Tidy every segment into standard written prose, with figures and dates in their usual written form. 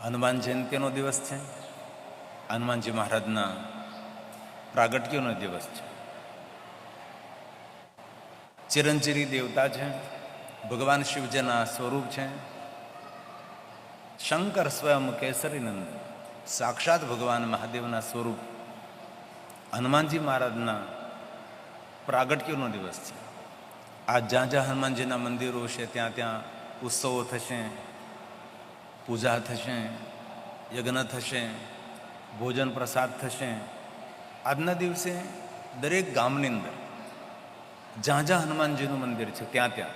હનુમાન જયંતીનો દિવસ છે. હનુમાનજી મહારાજના પ્રાગટ્યનો દિવસ છે. ચિરંજીવી દેવતા છે, ભગવાન શિવજીના સ્વરૂપ છે. શંકર સ્વયં કેસરીનંદ સાક્ષાત ભગવાન મહાદેવના સ્વરૂપ હનુમાનજી મહારાજના પ્રાગટ્યનો દિવસ છે. આ જ્યાં જ્યાં હનુમાનજીના મંદિરો છે ત્યાં ત્યાં ઉત્સવો થશે, પૂજા થશે, યજ્ઞ થશે, ભોજન પ્રસાદ થશે. આજના દિવસે દરેક ગામની અંદર જ્યાં જ્યાં હનુમાનજીનું મંદિર છે ત્યાં ત્યાં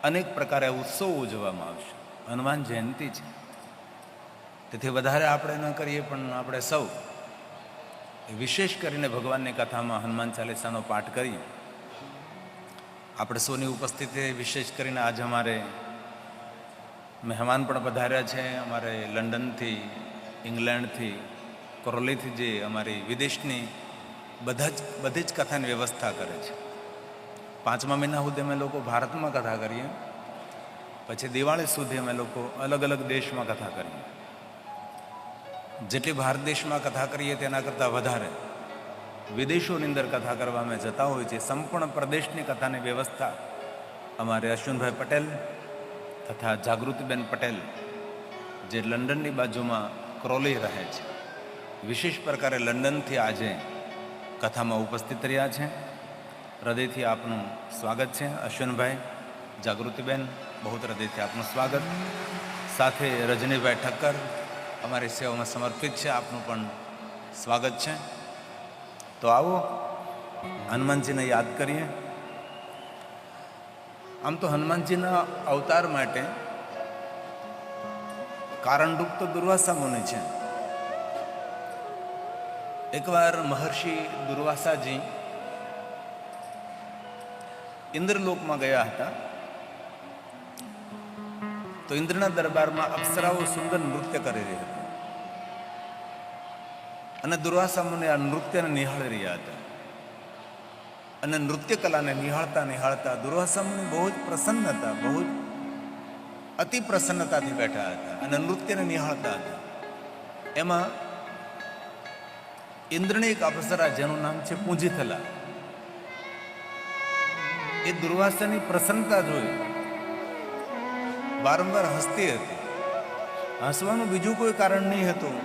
અનેક પ્રકારે ઉત્સવો ઉજવવામાં આવશે. હનુમાન જયંતિ છે, તેથી વધારે આપણે ન કરીએ પણ આપણે સૌ વિશેષ કરીને ભગવાનની કથામાં હનુમાન ચાલીસાનો પાઠ કરીએ. આપણે સૌની ઉપસ્થિતિ વિશેષ કરીને આજે અમારે મહેમાન પણ પધાર્યા છે. અમારે લંડનથી, ઇંગ્લેન્ડથી, કોરોલીથી જે અમારી વિદેશની બધી જ કથાની વ્યવસ્થા કરે છે. 5મા મહિના સુધી અમે લોકો ભારતમાં કથા કરીએ, પછી દિવાળી સુધી અમે લોકો અલગ અલગ દેશમાં કથા કરીએ. જેટલી ભારત દેશમાં કથા કરીએ તેના કરતાં વધારે વિદેશોની અંદર કથા કરવા અમે જતા હોય છે. સંપૂર્ણ પ્રદેશની કથાની વ્યવસ્થા અમારે અશ્વિનભાઈ પટેલ તથા જાગૃતિબેન પટેલ જે લંડનની બાજુમાં ક્રોલી રહે છે, વિશેષ પ્રકારે લંડનથી આજે કથામાં ઉપસ્થિત રહ્યા છે. હૃદયથી આપનું સ્વાગત છે. અશ્વિનભાઈ, જાગૃતિબેન, બહુ હૃદયથી આપનું સ્વાગત. સાથે રજનીભાઈ ઠક્કર અમારી સેવામાં સમર્પિત છે, આપનું પણ સ્વાગત છે. તો આવો હનુમાનજીને યાદ કરીએ. આમ તો હનુમાનજીના અવતાર માટે કારણરૂપ તો દુર્વાસા મુનિ છે. એકવાર મહર્ષિ દુર્વાસાજી ઇન્દ્રલોકમાં ગયા હતા. તો ઇન્દ્રના દરબારમાં અપ્સરાઓ સુંદર નૃત્ય કરી રહી હતી અને દુર્વાસા મુનિ આ નૃત્યને નિહાળી રહ્યા હતા. અને નૃત્ય કલાને નિહાળતા નિહાળતા દુર્વાસા મુનિ બહુ જ પ્રસન્ન હતા, બહુ જ અતિ પ્રસન્નતાથી બેઠા હતા અને નૃત્યને નિહાળતા હતા. એમાં ઇન્દ્રની એક અપ્સરા જેનું નામ છે પૂંજીથલા, એ દુર્વાસાની પ્રસન્નતા જોઈ વારંવાર હસતી હતી. હસવાનું બીજું કોઈ કારણ નહીં હતું.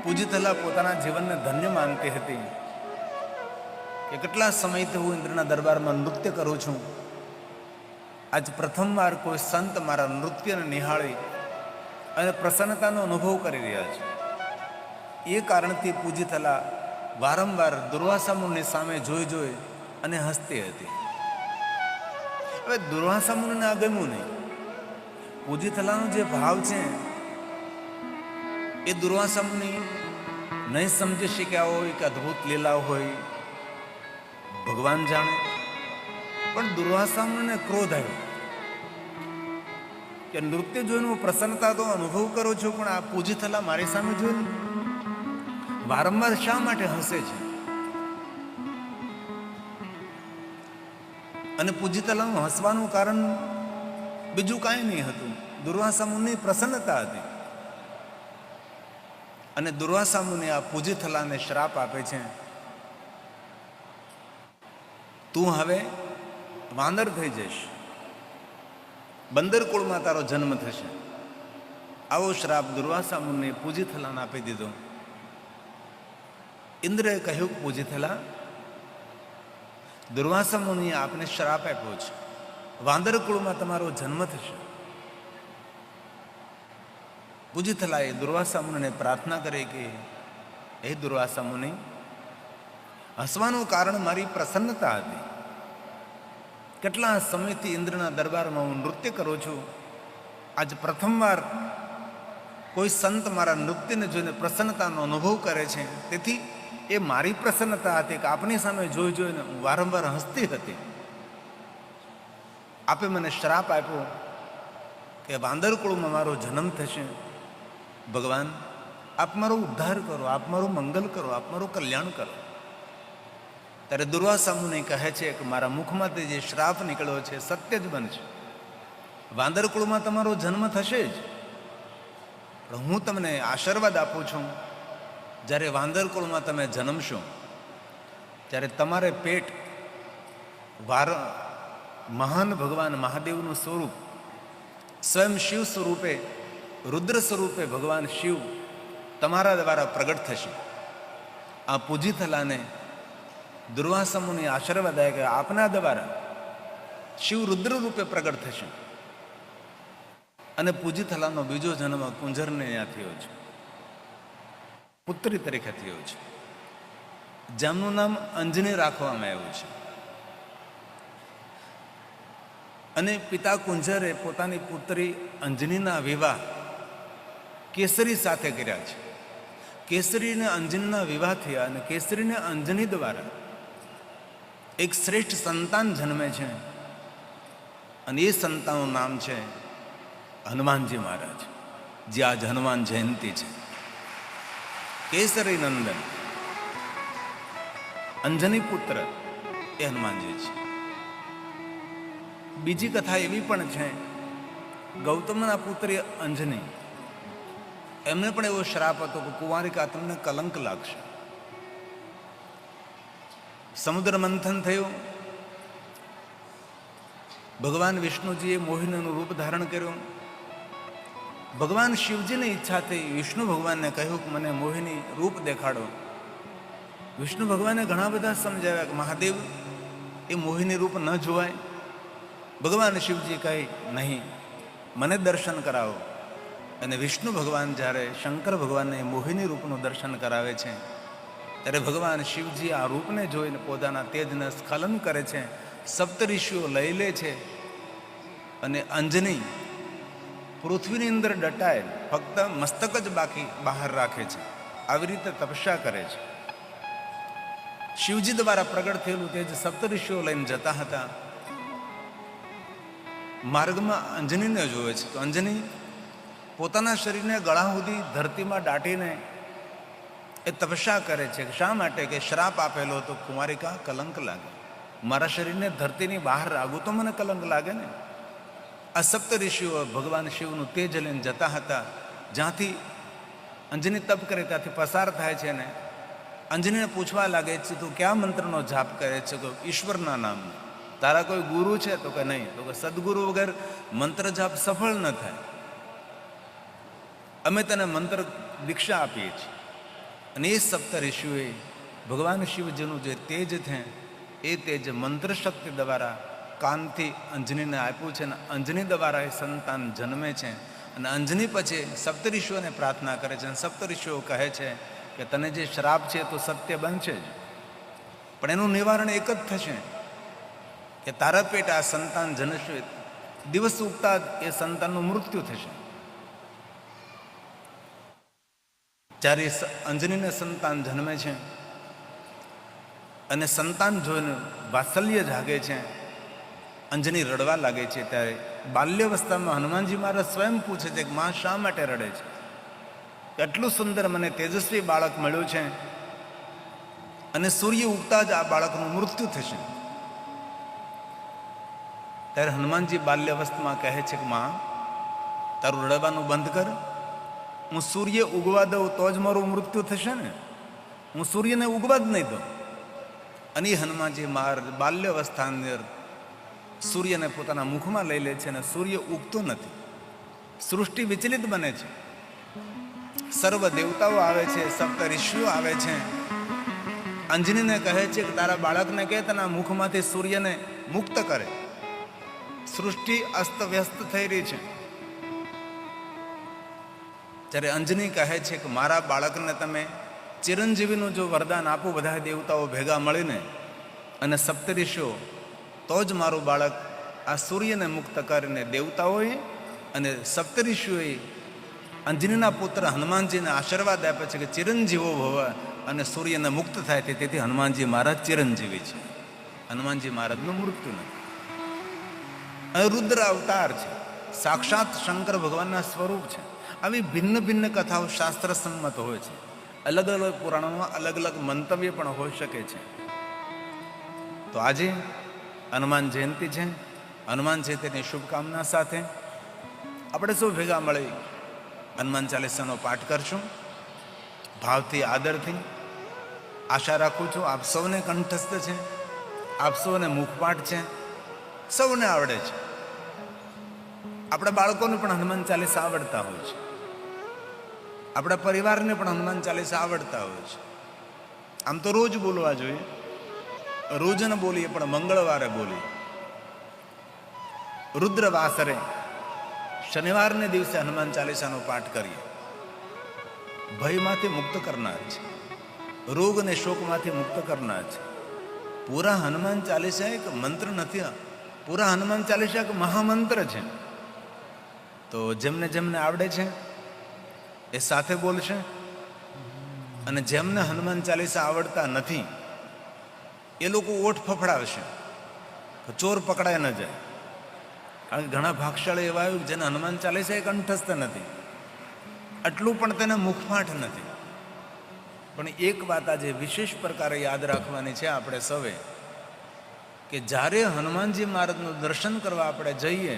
પૂંજીથલા પોતાના જીવનને ધન્ય માનતી હતી કે કેટલા સમયથી હું ઇન્દ્રના દરબારમાં નૃત્ય કરું છું, આજ પ્રથમવાર કોઈ સંત મારા નૃત્યને નિહાળી અને પ્રસન્નતાનો અનુભવ કરી રહ્યા છે. એ કારણથી પૂંજીથલા વારંવાર દુર્વાસા મુનિની સામે જોઈ જોઈ અને હસતી હતી. હવે દુર્વાસા મુનિને આ ગમ્યું નહીં. પૂંજીથલાનો જે ભાવ છે એ દુર્વાસા મુનિ નહીં સમજી શક્યા હોય કે અદ્ભુત લીલા હોય, ભગવાન જાણે. પણ દુર્વાસા મુનિને ક્રોધ આવ્યો કે નૃત્ય જોઈને હું પ્રસન્નતા તો અનુભવ કરું છું, પણ આ પૂંજીથલા મારી સામે જોઈને વારંવાર શા માટે હસે છે? અને પૂંજીથલાનું હસવાનું કારણ બીજું કાંઈ નહીં હતું, દુર્વાસા મુનિની પ્રસન્નતા હતી. અને દુર્વાસા મુનિ આ પૂંજીથલાને શ્રાપ આપે છે, તું હવે વાંદર થઈ જઈશ, બંદર કુળમાં તારો જન્મ થશે. આવો શ્રાપ દુર્વાસા મુનિએ પૂંજીથલાને આપી દીધો. ઇન્દ્રએ કહ્યું, પૂંજીથલા, દુર્વાસા મુનિએ આપને શ્રાપ આપ્યો છે, વાંદર કુળમાં તમારો જન્મ થશે. પૂંજીથલાએ દુર્વાસા મુનિને પ્રાર્થના કરી કે હે દુર્વાસા મુનિ, હસવાનું કારણ મારી પ્રસન્નતા હતી. કેટલા સમયથી ઇન્દ્રના દરબારમાં હું નૃત્ય કરું છું, આજ પ્રથમવાર કોઈ સંત મારા નૃત્યને જોઈને પ્રસન્નતાનો અનુભવ કરે છે, તેથી એ મારી પ્રસન્નતા હતી કે આપની સામે જોઈ જોઈને હું વારંવાર હસતી હતી. આપે મને શ્રાપ આપ્યો કે વાંદર કુળમાં મારો જન્મ થશે. ભગવાન, આપ મારો ઉદ્ધાર કરો, આપ મારું મંગલ કરો, આપ મારું કલ્યાણ કરો. ત્યારે દુર્વાસા મુનિ કહે છે કે મારા મુખમાંથી જે શ્રાપ નીકળ્યો છે સત્ય જ બનશે. વાંદર કુળમાં તમારો જન્મ થશે જ. પણ હું તમને આશીર્વાદ આપું છું, જ્યારે વાંદર કુળમાં તમે જન્મશો ત્યારે તમારે પેટ મહાન ભગવાન મહાદેવનું સ્વરૂપ સ્વયં શિવ સ્વરૂપે, રુદ્ર સ્વરૂપે ભગવાન શિવ તમારા દ્વારા પ્રગટ થશે. આ પૂજીથલાને દુર્વાસા મુનિ આશીર્વાદ આપ્યા કે આપના દ્વારા શિવ રુદ્ર રૂપે પ્રગટ થશે. અને પૂજીથલાનો બીજો જન્મ કુંજરને ત્યાં થયો છે, પુત્રી તરીકે થયો છે, જેમનું નામ અંજની રાખવામાં આવ્યું છે. અને પિતા કુંજરે પોતાની પુત્રી અંજનીના વિવાહ કેસરી સાથે કર્યા છે. કેસરીને અંજનીના વિવાહ થયા અને કેસરીને અંજની દ્વારા એક શ્રેષ્ઠ સંતાન જન્મે છે અને એ સંતાનનું નામ છે હનુમાનજી મહારાજ, જે આજ હનુમાન જયંતિ છે. કેસરી નંદન અંજની પુત્ર એ હનુમાનજી છે. બીજી કથા એવી પણ છે, ગૌતમના પુત્રી અંજની, એમને પણ એવો શ્રાપ હતો કે કુંવારિકા તમને કલંક લાગશે. સમુદ્ર મંથન થયું, ભગવાન વિષ્ણુજીએ મોહિનીનું રૂપ ધારણ કર્યું. ભગવાન શિવજીની ઈચ્છા થઈ, વિષ્ણુ ભગવાનને કહ્યું કે મને મોહિની રૂપ દેખાડો. વિષ્ણુ ભગવાને ઘણા બધા સમજાવ્યા કે મહાદેવ એ મોહિની રૂપ ન જોવાય. ભગવાન શિવજી કહે નહીં, મને દર્શન કરાવો. અને વિષ્ણુ ભગવાન જ્યારે શંકર ભગવાનને મોહિની રૂપનું દર્શન કરાવે છે ત્યારે ભગવાન શિવજી આ રૂપને જોઈને પોતાના તેજને સ્ખલન કરે છે. સપ્તઋષિઓ લઈ લે છે અને અંજની પૃથ્વીની અંદર દટાયેલ ફક્ત મસ્તક જ બાકી બહાર રાખે છે. આવી રીતે તપસ્યા કરે છે. શિવજી દ્વારા પ્રગટ થયેલું તેજ સપ્તઋષિઓ લઈને જતા હતા. માર્ગમાં અંજનીને જોવે છે તો અંજની પોતાના શરીરને ગળા સુધી ધરતીમાં દાટીને એ તપસ્યા કરે છે. શા માટે? કે શ્રાપ આપેલો હતો, કુંવારિકા કલંક લાગે, મારા શરીરને ધરતીની બહાર રાખવું તો મને કલંક લાગે ને. આ સપ્ત ઋષિઓ ભગવાન શિવનું તેજ લઈને જતા હતા. જ્યાંથી અંજની તપ કરે ત્યાંથી પસાર થાય છે ને અંજનીને પૂછવા લાગે છે, તું કયા મંત્રનો જાપ કરે છે? તો ઈશ્વરના નામનો. તારા કોઈ ગુરુ છે? તો કે નહીં. તો કે સદગુરુ વગર મંત્ર જાપ સફળ ન થાય. અમે તને મંત્ર દીક્ષા આપીએ છીએ. અને એ સપ્ત ઋષિઓએ ભગવાન શિવજીનું જે તેજ છે એ તેજ મંત્ર શક્તિ દ્વારા કાનથી અંજનીને આપ્યું છે અને અંજની દ્વારા એ સંતાન જન્મે છે. અને અંજની પછી સપ્તઋષિઓને પ્રાર્થના કરે છે અને સપ્તઋષિઓ કહે છે કે તને જે શ્રાપ છે તો સત્ય બનશે જ, પણ એનું નિવારણ એક જ થશે કે તારા પેટ આ સંતાન જનશે, દિવસ ઉગતા એ સંતાનનું મૃત્યુ થશે. જ્યારે અંજનીને સંતાન જન્મે છે અને સંતાન જોઈને વાત્સલ્ય જાગે છે, અંજની રડવા લાગે છે. ત્યારે બાલ્યાવસ્થામાં હનુમાનજી મહારાજ સ્વયં પૂછે છે કે માં શા માટે રડે છે? એટલું સુંદર મને તેજસ્વી બાળક મળ્યું છે અને સૂર્ય ઉગતા જ આ બાળકનું મૃત્યુ થશે. ત્યારે હનુમાનજી બાલ્યાવસ્થામાં કહે છે કે માં તારું રડવાનું બંધ કર, હું સૂર્ય ઉગવા દઉં તો જ મારું મૃત્યુ થશે ને, હું સૂર્યને ઉગવા જ નહીં દઉં. અને હનુમાનજી મહારાજ બાલ્યાવસ્થાની અંદર સૂર્યને પોતાના મુખમાં લઈ લે છે અને સૂર્ય ઉગતો નથી. સૃષ્ટિ વિચલિત બને છે. સર્વ દેવતાઓ આવે છે, સપ્ત ઋષિઓ આવે છે. અંજનીને કહે છે કે તારા બાળકને કહે તેના મુખમાંથી સૂર્યને મુક્ત કરે. સૃષ્ટિ અસ્તવ્યસ્ત થઈ રહી છે. ત્યારે અંજની કહે છે કે મારા બાળકને તમે ચિરંજીવીનું જો વરદાન આપો બધા દેવતાઓ ભેગા મળીને અને સપ્તઋષિઓ, તો જ મારું બાળક આ સૂર્યને મુક્ત કરીને દેવતાઓએ અને સપ્તઋષિઓએ અંજનીના પુત્ર હનુમાનજીને આશીર્વાદ આપે છે કે ચિરંજીવો ભવ અને સૂર્યને મુક્ત થાય. તેથી હનુમાનજી મહારાજ ચિરંજીવી છે. હનુમાનજી મહારાજનું મૃત્યુ નથી. રુદ્ર અવતાર છે, સાક્ષાત શંકર ભગવાનના સ્વરૂપ છે. આવી ભિન્ન ભિન્ન કથાઓ શાસ્ત્ર સંમત હોય છે. અલગ અલગ પુરાણોમાં અલગ અલગ મંતવ્ય પણ હોઈ શકે છે. તો આજે હનુમાન જયંતિ છે. હનુમાન જયંતિની શુભકામના સાથે આપણે સૌ ભેગા મળી હનુમાન ચાલીસાનો પાઠ કરશું ભાવથી, આદરથી. આશા રાખું છું આપ સૌને કંઠસ્થ છે, આપ સૌને મુખપાઠ છે, સૌને આવડે છે. આપણા બાળકોને પણ હનુમાન ચાલીસા આવડતા હોય છે, આપણા પરિવારને પણ હનુમાન ચાલીસા આવડતા હોય છે. આમ તો રોજ બોલવા જોઈએ, રોજ ન બોલીએ પણ મંગળવારે બોલીએ. રુદ્રવાસરે શનિવારને દિવસે હનુમાન ચાલીસાનો પાઠ કરીએ. ભયમાંથી મુક્ત કરનાર છે, રોગ અને શોકમાંથી મુક્ત કરનાર છે. પૂરા હનુમાન ચાલીસા એક મંત્ર નથી, પૂરા હનુમાન ચાલીસા એક મહામંત્ર છે. તો જેમને જેમને આવડે છે એ સાથે બોલશે, અને જેમને હનુમાન ચાલીસા આવડતા નથી એ લોકો ઓઠ ફફડાવશે, ચોર પકડાય ન જાય. કારણ કે ઘણા ભાગશાળી એવા આવ્યું જેને હનુમાન ચાલીસા એ કંઠસ્થ નથી, આટલું પણ તેને મુખપાઠ નથી. પણ એક વાત આજે વિશેષ પ્રકારે યાદ રાખવાની છે આપણે સૌએ, કે જ્યારે હનુમાનજી મહારાજનું દર્શન કરવા આપણે જઈએ,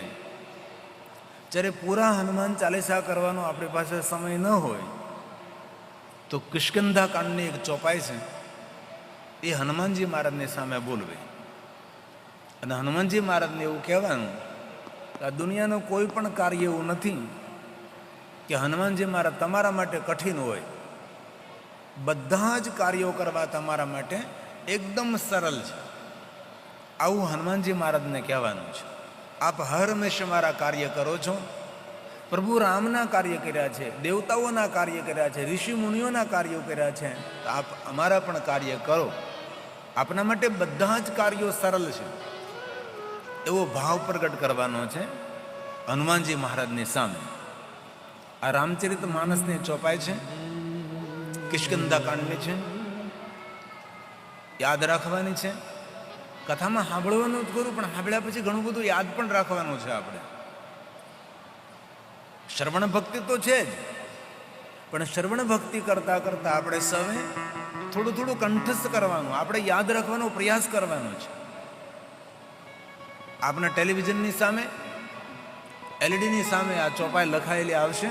જ્યારે પૂરા હનુમાન ચાલીસા કરવાનો આપણી પાસે સમય ન હોય તો કિષ્કિંધા કાંડની એક ચોપાઈ છે, એ હનુમાનજી મહારાજની સામે બોલવી. અને હનુમાનજી મહારાજને એવું કહેવાનું કે આ દુનિયાનું કોઈ પણ કાર્ય એવું નથી કે હનુમાનજી મહારાજ તમારા માટે કઠિન હોય. બધા જ કાર્યો કરવા તમારા માટે એકદમ સરળ છે. આવું હનુમાનજી મહારાજને કહેવાનું છે. આપ હર હંમેશા મારા કાર્ય કરો છો. પ્રભુ રામના કાર્ય કર્યા છે, દેવતાઓના કાર્ય કર્યા છે, ઋષિ મુનિઓના કાર્યો કર્યા છે, તો આપ અમારા પણ કાર્ય કરો. આપના માટે બધા જ કાર્યો સરળ છે, એવો ભાવ પ્રગટ કરવાનો છે હનુમાનજી મહારાજની સામે. આ રામચરિત માનસની ચોપાઈ છે, કિષ્કિંધા કાંડની છે, યાદ રાખવાની છે. કથામાં સાંભળવાનું જ કરું, પણ સાંભળ્યા પછી ઘણું બધું યાદ પણ રાખવાનું છે. આપણે શ્રવણ ભક્તિ તો છે જ, પણ શ્રવણ ભક્તિ કરતાં કરતાં આપણે સૌએ થોડું થોડું કંઠસ્થ કરવાનું, આપણે યાદ રાખવાનો પ્રયાસ કરવાનો છે. આપણા ટેલિવિઝનની સામે, એલઈડીની સામે આ ચોપાઈ લખાયેલી આવશે,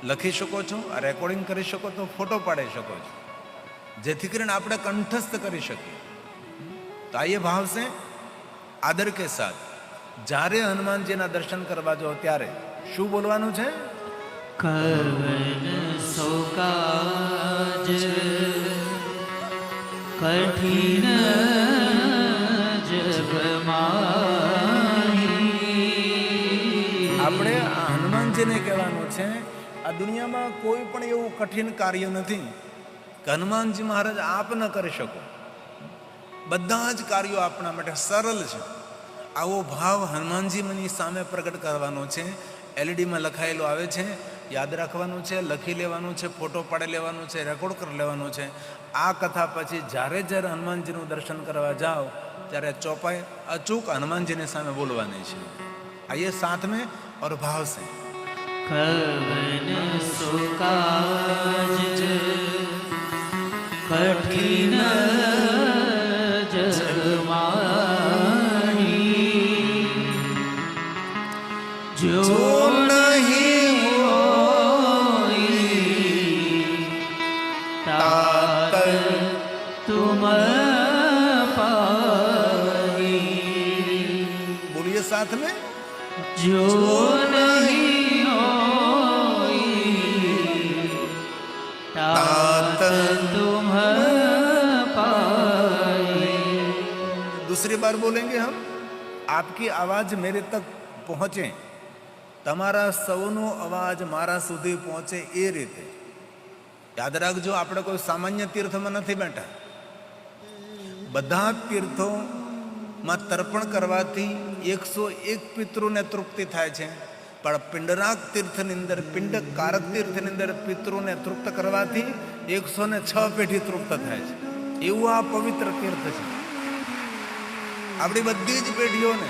લખી શકો છો, આ રેકોર્ડિંગ કરી શકો છો, ફોટો પાડી શકો છો, જેથી કરીને આપણે કંઠસ્થ કરી શકીએ. તો આ એ ભાવ છે આદર કે સાથ. જ્યારે હનુમાનજીના દર્શન કરવા જાઓ ત્યારે શું બોલવાનું છે? કવન સો કાજ કઠિન જગમાહી. આપણે આ હનુમાનજીને કહેવાનું છે, આ દુનિયામાં કોઈ પણ એવું કઠિન કાર્ય નથી કે હનુમાનજી મહારાજ આપ ન કરી શકો. બધા જ કાર્યો આપણા માટે સરળ છે. આવો ભાવ હનુમાનજીની સામે પ્રગટ કરવાનો છે. એલઈડીમાં લખાયેલો આવે છે, યાદ રાખવાનું છે, લખી લેવાનું છે, ફોટો પાડી લેવાનો છે, રેકોર્ડ કરી લેવાનું છે. આ કથા પછી જ્યારે જ્યારે હનુમાનજીનું દર્શન કરવા જાઓ ત્યારે ચોપાઈ અચૂક હનુમાનજીની સામે બોલવાની છે. આ એ સાથ મેં ઓર ભાવ છે. કવન સો કાજ કઠિન જગમાહી. જો નહીં હોઈ તાત તુમ પાહી. બોલીએ સાથ મેં. જો નહીં હોઈ तात तुम पाए. दूसरी बार बोलेंगे हम, आपकी आवाज मेरे तक पहुंचे, તમારા સૌનો અવાજ મારા સુધી પહોંચે એ રીતે. યાદ રાખજો, આપણે કોઈ સામાન્ય તીર્થમાં નથી બેઠા. બધા તીર્થોમાં તર્પણ કરવાથી 101 પિતૃને તૃપ્તિ થાય છે, પણ પિંડરાગ તીર્થની અંદર, પિંડકારક તીર્થની અંદર પિતૃને તૃપ્ત કરવાથી 106 પેઢી તૃપ્ત થાય છે. એવું આ પવિત્ર તીર્થ છે. આપણી બધી જ પેઢીઓને,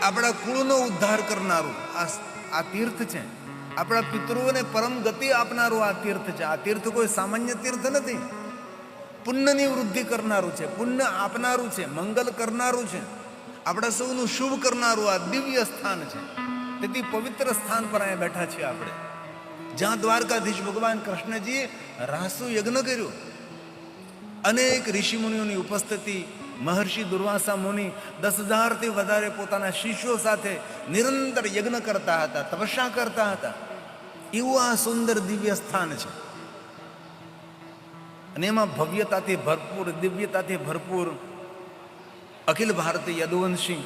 આપણા કુળનો ઉદ્ધાર કરનારું આ તીર્થ છે. આપણા પિતૃઓને પરમ ગતિ આપનારું આ તીર્થ છે. આ તીર્થ કોઈ સામાન્ય તીર્થ નથી. પુણ્યની વૃદ્ધિ કરનારું છે, પુણ્ય આપનારું છે, મંગલ કરનારું છે, આપણા સૌનું શુભ કરનારું આ દિવ્ય સ્થાન છે. તેથી પવિત્ર સ્થાન પર અહીંયા બેઠા છીએ આપણે. જ્યાં દ્વારકાધીશ ભગવાન કૃષ્ણજીએ રાસુ યજ્ઞ કર્યો, અનેક ઋષિમુનિઓની ઉપસ્થિતિ, મહર્ષિ દુર્વાસા મુનિ 10,000થી વધારે પોતાના શિષ્યો સાથે નિરંતર યજ્ઞ કરતા હતા, તપસ્યા કરતા હતા. એવું આ સુંદર દિવ્ય સ્થાન છે. અને એમાં ભવ્યતાથી ભરપૂર, દિવ્યતાથી ભરપૂર અખિલ ભારતીય યદુવંશી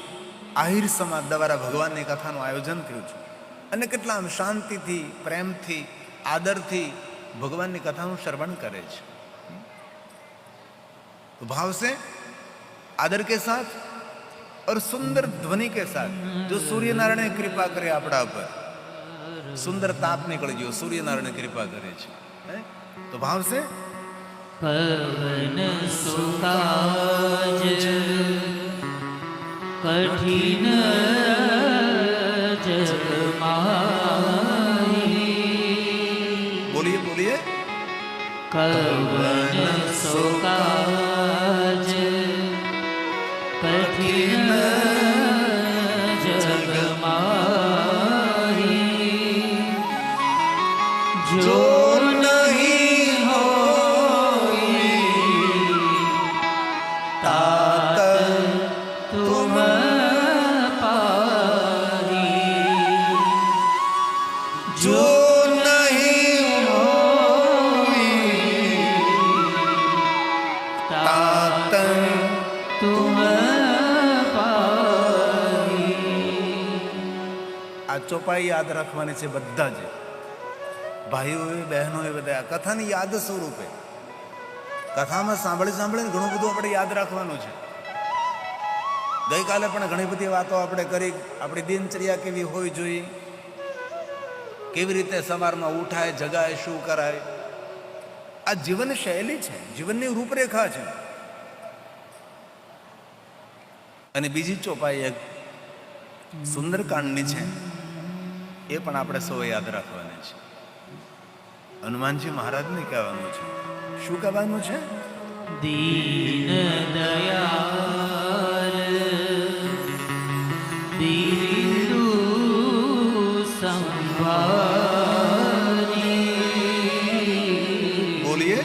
આહિર સમાજ દ્વારા ભગવાનની કથાનું આયોજન થયું છે. અને કેટલા આમ શાંતિથી, પ્રેમથી, આદરથી ભગવાનની કથાનું શ્રવણ કરે છે. तो भाव से आदर के साथ और सुंदर ध्वनि के साथ जो सूर्य नारायण कृपा करे આપણા પર, सुंदर ताप निकल गयो, सूर्य नारायण कृपा करे છે. तो भाव से पवन सुकाज कठिन जगमाई. बोलिए बोलिए. पवन सुकाज कठिन जगमाई. जो नहीं होई तात तुम पारी. जो नहीं तात तुम पारी. આ ચોપાઈ યાદ રાખવાની છે બધા જ ભાઈઓએ, બહેનોએ, બધા કથાની યાદ સ્વરૂપે. કથામાં સાંભળીને ઘણું બધું આપણે યાદ રાખવાનું છે. ગઈકાલે પણ ઘણી બધી વાતો આપણે કરી. આપણી દિનચર્યા કેવી હોવી જોઈએ, કેવી રીતે સવારમાં ઉઠાય, જગાય, શું કરાય. આ જીવન શૈલી છે, જીવનની રૂપરેખા છે. અને બીજી ચોપાઈ એક સુંદરકાંડની છે, એ પણ આપણે સૌ યાદ રાખવાની છે. હનુમાનજી મહારાજને કહેવાનું છે. શું કહેવાનું છે? दीन दयाल दीनदु संवारी. बोलिए.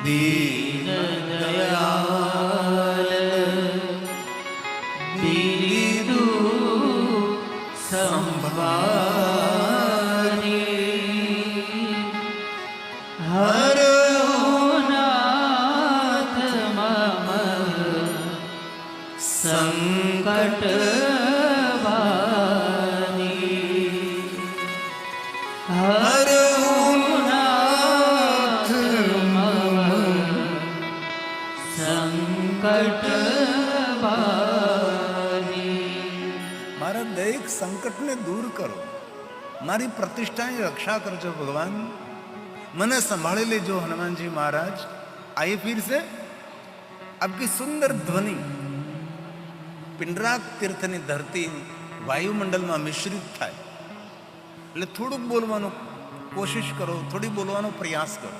दीन दयाल दीनदु संवारी. हर संकट वारी. हर नाथ मम संकट वारी. મારા દરેક સંકટને દૂર કરો, મારી પ્રતિષ્ઠાની રક્ષા કરજો ભગવાન, મને સંભાળી લેજો હનુમાનજી મહારાજ. આइए फिर से आपकी सुंदर ध्वनि પિંડરાક તીર્થની ધરતી વાયુમંડળમાં મિશ્રિત થાય. એટલે થોડુંક બોલવાનો કોશિશ કરો, થોડી બોલવાનો પ્રયાસ કરો.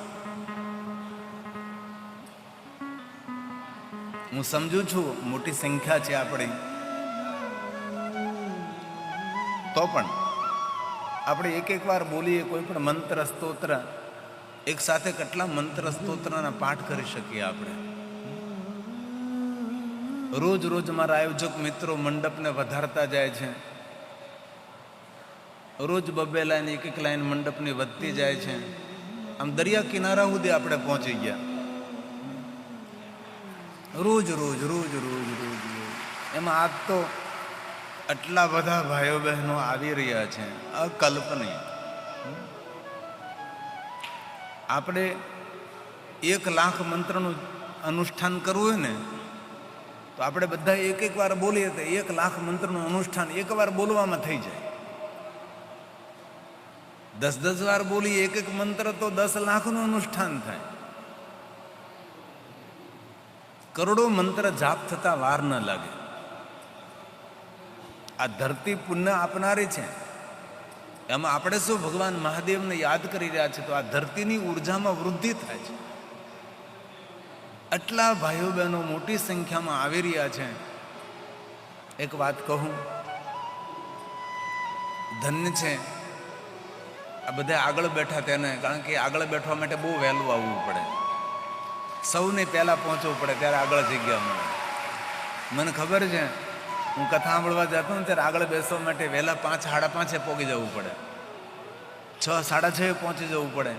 હું સમજુ છું મોટી સંખ્યા છે આપણી, તો પણ આપણે એક વાર બોલીએ કોઈ પણ મંત્ર સ્તોત્ર, એક સાથે કેટલા મંત્ર સ્તોત્રના પાઠ કરી શકીએ આપણે. રોજ રોજ મારા આયોજક મિત્રો મંડપને વધારતા જાય છે. રોજ 2 લાઈન, 1 લાઈન મંડપની વધતી જાય છે. આમ દરિયા કિનારા સુધી આપણે પહોંચી ગયા. રોજ રોજ રોજ રોજ રોજ રોજ એમાં આજ તો આટલા બધા ભાઈઓ બહેનો આવી રહ્યા છે, અકલ્પનીય. આપણે 1 લાખ મંત્રનું અનુષ્ઠાન કરવું હોય ને, તો આપણે બધા એક વાર બોલીએ તો 1 લાખ મંત્રનું અનુષ્ઠાન એક વાર બોલવામાં થઈ જાય. 10 વાર બોલીએ એક મંત્ર તો 10 લાખનું અનુષ્ઠાન થાય. કરોડો મંત્ર જાપ થતા વાર ન લાગે. આ ધરતી પુણ્ય આપનારી છે, એમાં આપણે શું ભગવાન મહાદેવને યાદ કરી રહ્યા છે, તો આ ધરતીની ઉર્જામાં વૃદ્ધિ થાય છે. આટલા ભાઈઓ બહેનો મોટી સંખ્યામાં આવી રહ્યા છે. એક વાત કહું, ધન્ય છે આ બધા આગળ બેઠા તેને, કારણ કે આગળ બેઠવા માટે બહુ વહેલું આવવું પડે, સૌને પહેલાં પહોંચવું પડે, ત્યારે આગળ જગ્યા મળે. મને ખબર છે, હું કથા સાંભળવા જતો ને ત્યારે આગળ બેસવા માટે વહેલા 5, સાડા 5 પહોંચી જવું પડે, 6, સાડા 6 પહોંચી જવું પડે.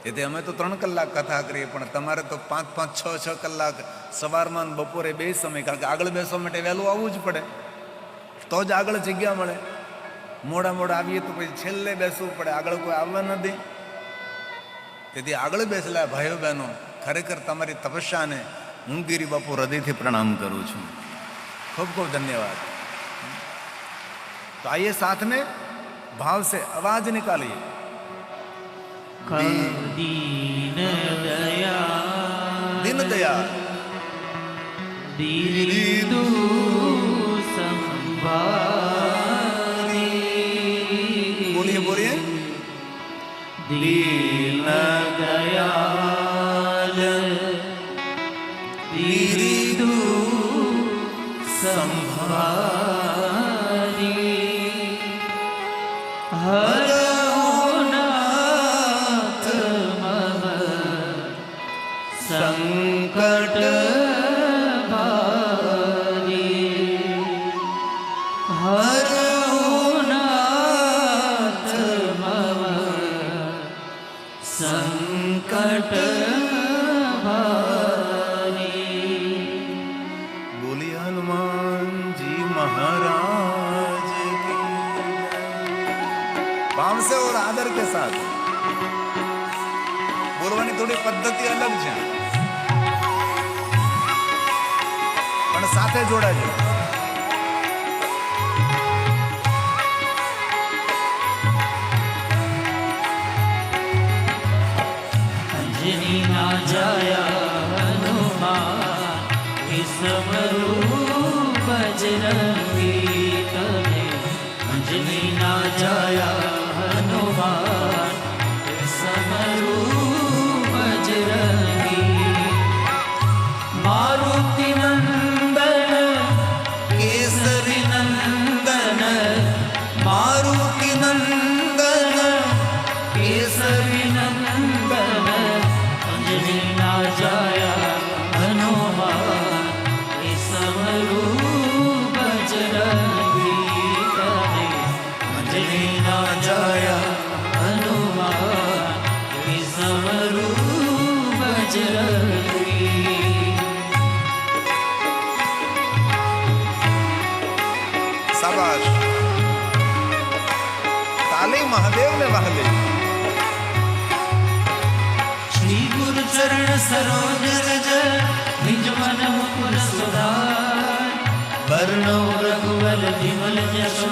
તેથી અમે તો 3 કલાક કથા કરીએ, પણ તમારે તો 5, 6 કલાક સવારમાં બપોરે 2 સમય, કારણ કે આગળ બેસવા માટે વહેલું આવવું જ પડે, તો જ આગળ જગ્યા મળે. મોડા આવીએ તો પછી છેલ્લે બેસવું પડે, આગળ કોઈ આવવા નથી. તેથી આગળ બેસેલા ભાઈઓ બહેનો, ખરેખર તમારી તપસ્યાને હું ગિરી બાપુ હૃદયથી પ્રણામ કરું છું. ખૂબ ખૂબ ધન્યવાદ. તો આइए साथ में भाव से आवाज निकालिए. दीन दयाल दीन दयाल दीनदु संभारी. बोलिए बोलिए. दीन दयाल दीनदु संभारी. हरनाथ मम संकट भारी. हरनाथ मम संकट भारी. बोलिए हनुमान जी महाराज की. भाव से और आदर के साथ. બોલવાની થોડી પદ્ધતિ અલગ છે, પણ સાથે જોડાજો. અંજની ના જાયા હનુમાન વિસમરૂ બજરંગી તમે. અંજની ના જાયા હનુમાન વિસમરૂ બજરંગી. મારુતિ નંદન કેસરી નંદન. મારુતિ નંદન કેસરી નંદન. અંજની ના જાયા હનુમાન વિસમરૂ બજરંગી તમે. અંજની ના જાયા હનુમાન વિસમરૂ બજરંગી. શાબાશ. તાલી મહાદેવ ને વહાલે. શ્રી ગુરુ ચરણ સરોજ રજ નિજ મન મુકુર સુધાર. વર્ણો રઘુવર વિમલ જશો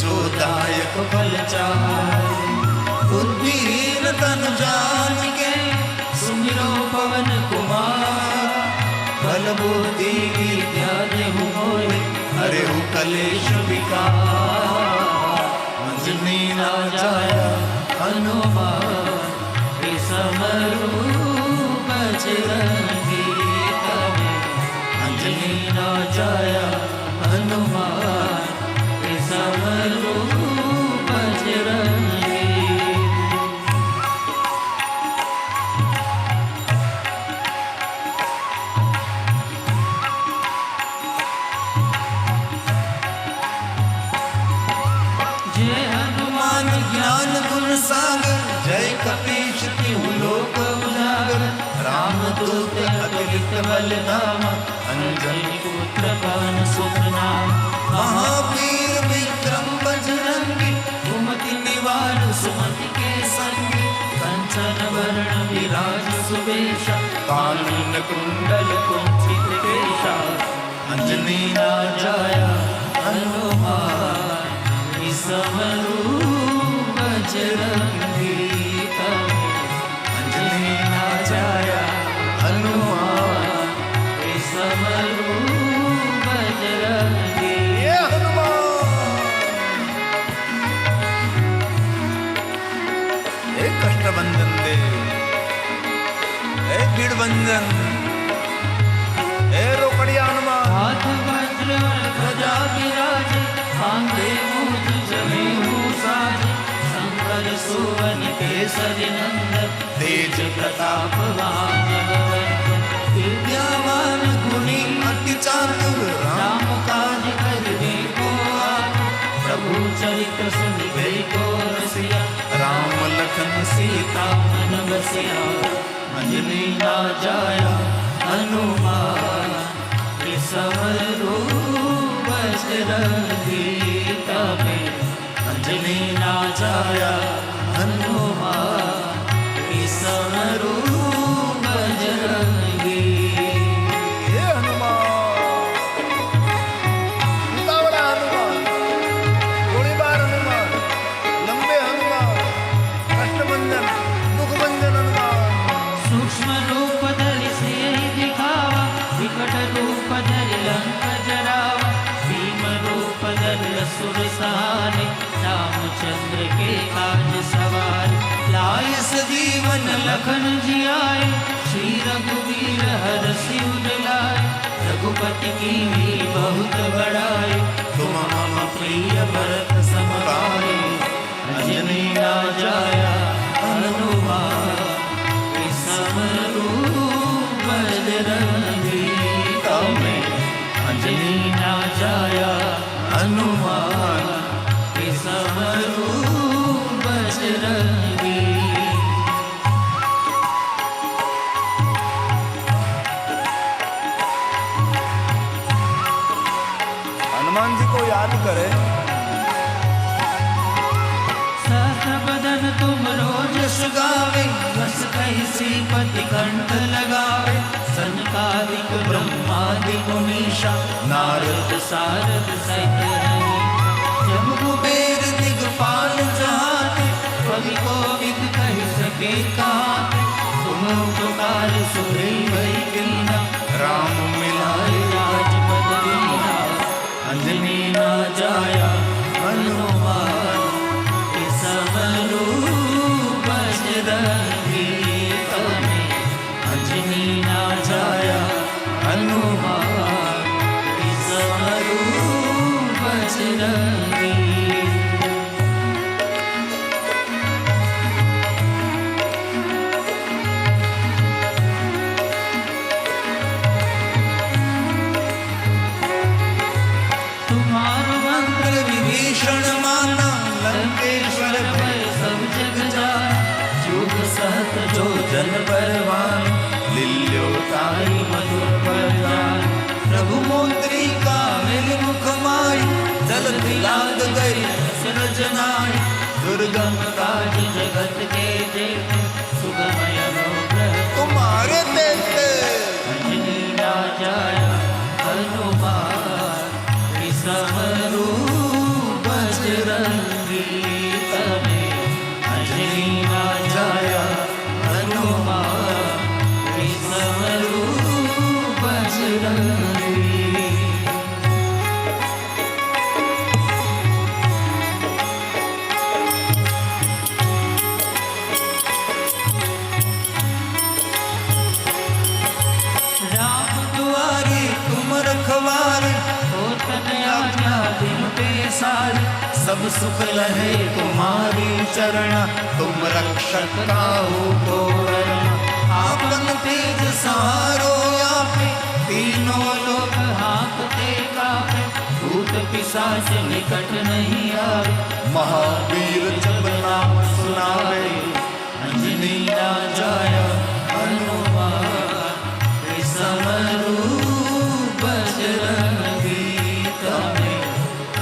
જો દાયક ફલ ચાર. બુદ્ધિહીન તनु જાનકે સુમિરો પવન કુમાર. બલ બુદ્ધિ વિદ્યા દેહુ મોય હરે હું કલેશ વિકાર. અંજની ના જાયા હનુમાન વિસમરૂ બજરંગી તમે. અંજની ના જાયા હનુમાન વિસમરૂ બજરંગી. जय हनुमान ज्ञान गुण सागर. जय कपीश तिहु लोक उजागर. रामदूत अतुलित बल धामा. अंजनी पुत्र पवन सुत नाम. महावीर विक्रम बजरंगी. सुमति निवार सुमति के संगी. कंचन वरण विराज सुबेशा. कानन कुंडल कुंचित केशा. अंजनी ना जाया हनुमान विसमरूं बजरंगी तमे। अंजनी ना जाया हनुमान विसमरूं बजरंगी। ये हनुमान एक कष्टभंजन दे, एक भीड़भंजन, रोकड़िया हनुमान। हाथ वज्र ध्वजा विराजे, कांधे मूंज जनेऊ साजे। हर सुवन केसरी नंदन तेज प्रताप महाजगवंदन विद्यावान गुणी अति चातुर राम काज करने को आतुर प्रभु चरित्र सुन गई को रसिया राम लखन सीता मन बसिया अंजनी ना जाया हनुमान समरो बजरंगी तबे अंजनी ना जाया हनुमान समरो बजरंगी हे हनुमान उतावला हनुमान गोलीबार हनुमान लंबे हनुमान कष्टभंजन दुखभंजन हनुमान सूक्ष्म रूप धरि सियहि दिखावा विकट रूप धरि लंक जरावा भीम रूप धरि असुर सहारे रामचंद्र के काज सवारे लाय सजीवन लखन जियाए श्री रघुवीर हरषि उर लाए रघुपति कीन्ही बहुत बड़ाई तुम मम प्रिय भरत सम भाई अंजनी ना जाया हनुमान समरो बजरंगी तबे अंजनी ना जाया हनुमान समरो बजरंगी हनुमान जी को याद करे सहस्रवदन तुम रोज सुगावे बस कही श्रीपति कंठ लगावे सनकादिक ब्रह्मादि मुनीषा नारद सारद सहित रही जम कुबेर दिगपाल जहाते कवि कोविद कहि सके काते तुम उपकार सुरे भई कीना राम मिलाए राजपद दीना अंजनी ना जाया हनुमान समरो बजरंगी तबे अंजनी ना जाया हनुमान समरो बजरंगी तुम्हारो मंत्र विभीषण माना लंकेश्वर भय सब जग जाना जुग सहत जो जन परवान लील्यो ताई मधुर बरदान प्रभु मुद्रिका मिल मुख माई जल दिलाद गई सृजनाई दुर्गम काज जगत के जेते सुगमय अनुग्रह तुम्हारे देते अंजनी ना जाया हनुमान समरो बजरंगी तबे अंजनी ना जाया हनुमान समरो बजरंगी राम दुआरे तुम रखवारे दिन पे सारी सब सुख लहे तुम्हारी चरणा तुम रक्षक काहू को डरना आपन तेज सहारो आपे तीनों लोक हांकते कापे भूत पिशाच निकट नहीं आवे महावीर जब नाम सुनावे अंजनी ना जाया हनुमान समरो बजरंगी तबे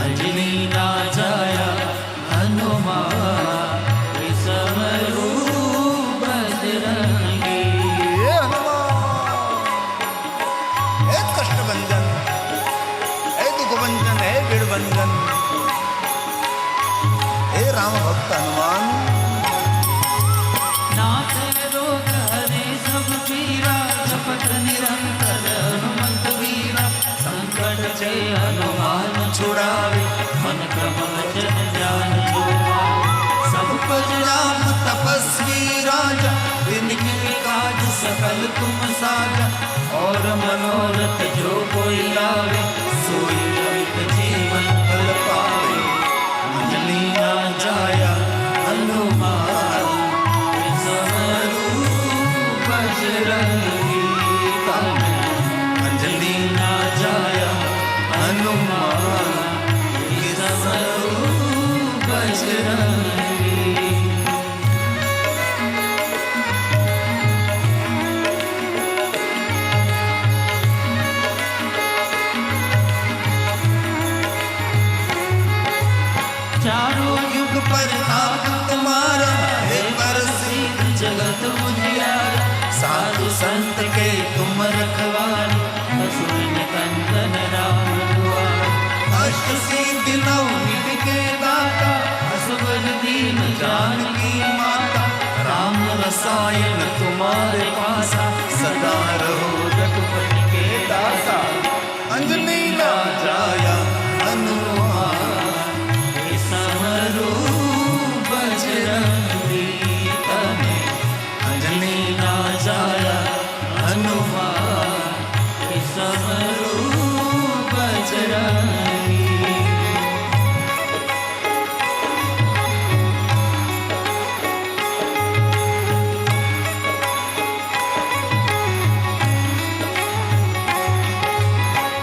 अंजनी ना जाया हनुमान समरो बजरंगी हे हनुमान हे कष्टभंजन हे दुखभंजन हे वीरभंजन हे राम भक्त हनुमान नाथ रोग हरे सब पीरा जपत निरंतर हनुमंत वीरा संकट से हनुमान छुड़ावे मन क्रम वचन ध्यान जो पावे सब पज राम तपस्वी राजा जिनके काज सकल तुम साजा और मनोरथ जो कोई लावे सोई अमित जीवन फल पावे अंजनी ना जाया हनुमान હનુમાન એ સમરું બજરંગી. चारों युग पर ताप तुम्हारा है प्रसिद्ध जगत उजियारा. साधु संत के तुम रखवारे असुर निकंदन राम दुआरे. अष्ट सिद्धि नौ निधि के दाता असुर दीन जानकी माता. राम रसायन तुम्हारे पासा सदा रहो रघुपति के दासा. अंजनी ना जाया हनुमान समरूप बजरंगी तने. अंजनी ना जाया हनुमान समरूप बजरंगी.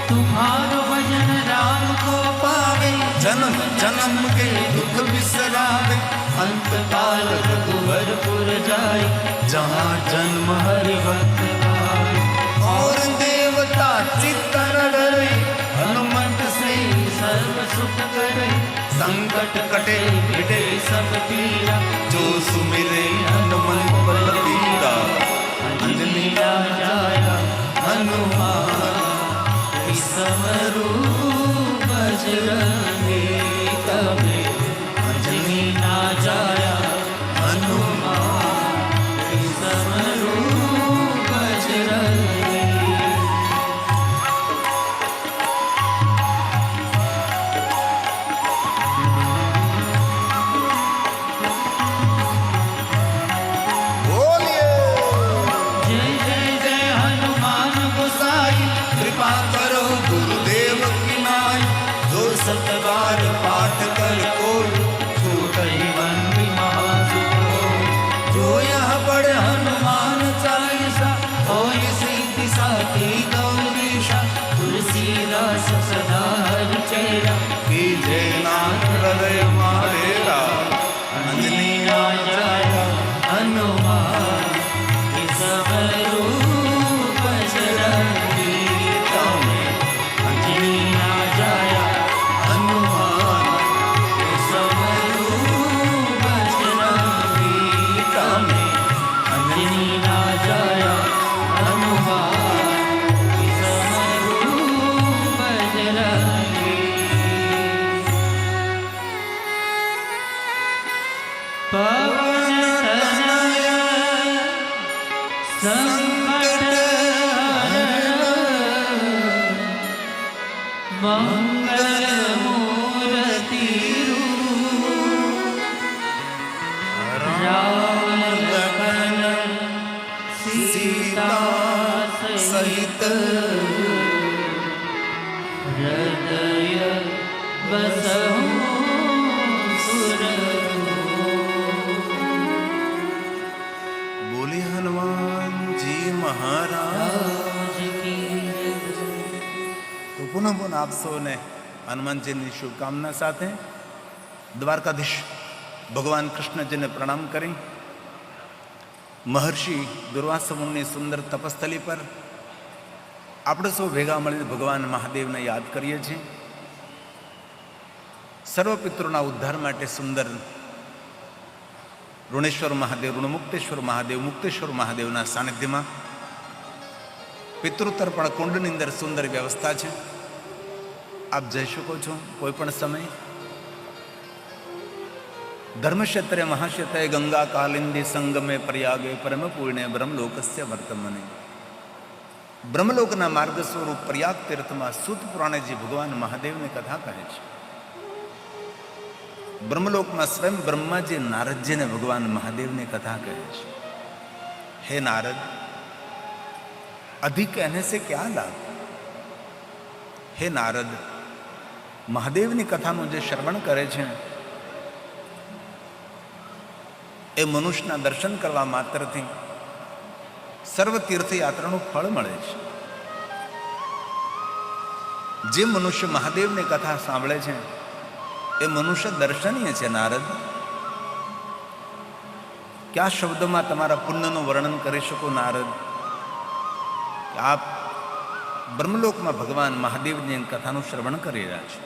तुम्हारो भजन राम को पावे जन्म जन्म के दुख बिसरावे. अंत काल रघुवरपुर जाए जहाँ जन्म हरि भक्त भाई. और देवता चित्तन डरे हनुमत से सर्व सुख करे. संकट कटे मिटे सब पीरा जो सुमिरे हनुमत बलबीरा. अंजनी ना जाया हनुमान समरूप बजरंगी तने. अंजनी ना जाया हनुमान समरूप बजरंगी. बोलिए जय जय जय हनुमान गोसाई. कृपा करो गुरुदेव की नाई. जो सतबार पाठ कर कोई छूटहि बंदी महासुख. जो यह पढ़े हनुमान चालीसा होय सिद्धि साखी गौरीशा. तुलसीदास सदा हरि चेरा कीजे नाथ हृदय मारेरा. अंजनी ना जाया हनुमान समरूप बजरंगी तने. अंजनी ना जाया हनुमान समरूप बजरंगी तने. अंजनी ना जाया हनुमान समरूप बजरंगी. पवन तनय संकट मंगल मूर्ति राम लखन सीता सहित हृदय बसहु सुर. बोले हनुमान जी महाराज की तो पुनः पुनः आप सबने हनुमान जी ने शुभकामना साथ हैं. द्वारकाधीश भगवान कृष्ण जी ने प्रणाम करें. महर्षि दुर्वासा मुनि सुंदर तपस्थली पर આપણે સૌ ભેગા મળીને ભગવાન મહાદેવને યાદ કરીએ છીએ. સર્વ પિતૃના ઉદ્ધાર માટે સુંદર ઋણેશ્વર મહાદેવ, ઋણમુક્તેશ્વર મહાદેવ, મુક્તેશ્વર મહાદેવના સાનિધ્યમાં પિતૃતર્પણ કુંડની અંદર સુંદર વ્યવસ્થા છે. આપ જઈ શકો છો કોઈ પણ સમય. ધર્મક્ષેત્રે મહાક્ષેત્રે ગંગા કાલિંદી સંગમે પ્રયાગે પરમ પૂર્ણે બ્રહ્મલોકસ્ય વર્તમને. બ્રહ્મલોકના માર્ગ સ્વરૂપ પ્રયાગ તીર્થમાં સૂત પુરાણેજી ભગવાન મહાદેવની કથા કહે છે. બ્રહ્મલોકમાં સ્વયં બ્રહ્માજી નારદજીને ભગવાન મહાદેવની कथा कहे છે. हे नारद, अधिक कहने से क्या लाभ? हे नारद, મહાદેવની કથાનું જે શ્રવણ કરે છે એ મનુષ્યના દર્શન કરવા માત્રથી સર્વ તીર્થયાત્રાનું ફળ મળે છે. જે મનુષ્ય મહાદેવની કથા સાંભળે છે એ મનુષ્ય દર્શનીય છે નારદ. કયા શબ્દોમાં તમારા પુણ્યનું વર્ણન કરી શકું નારદ? આપ બ્રહ્મલોકમાં ભગવાન મહાદેવની કથાનું શ્રવણ કરી રહ્યા છો.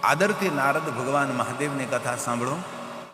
આદરથી નારદ ભગવાન મહાદેવની કથા સાંભળો.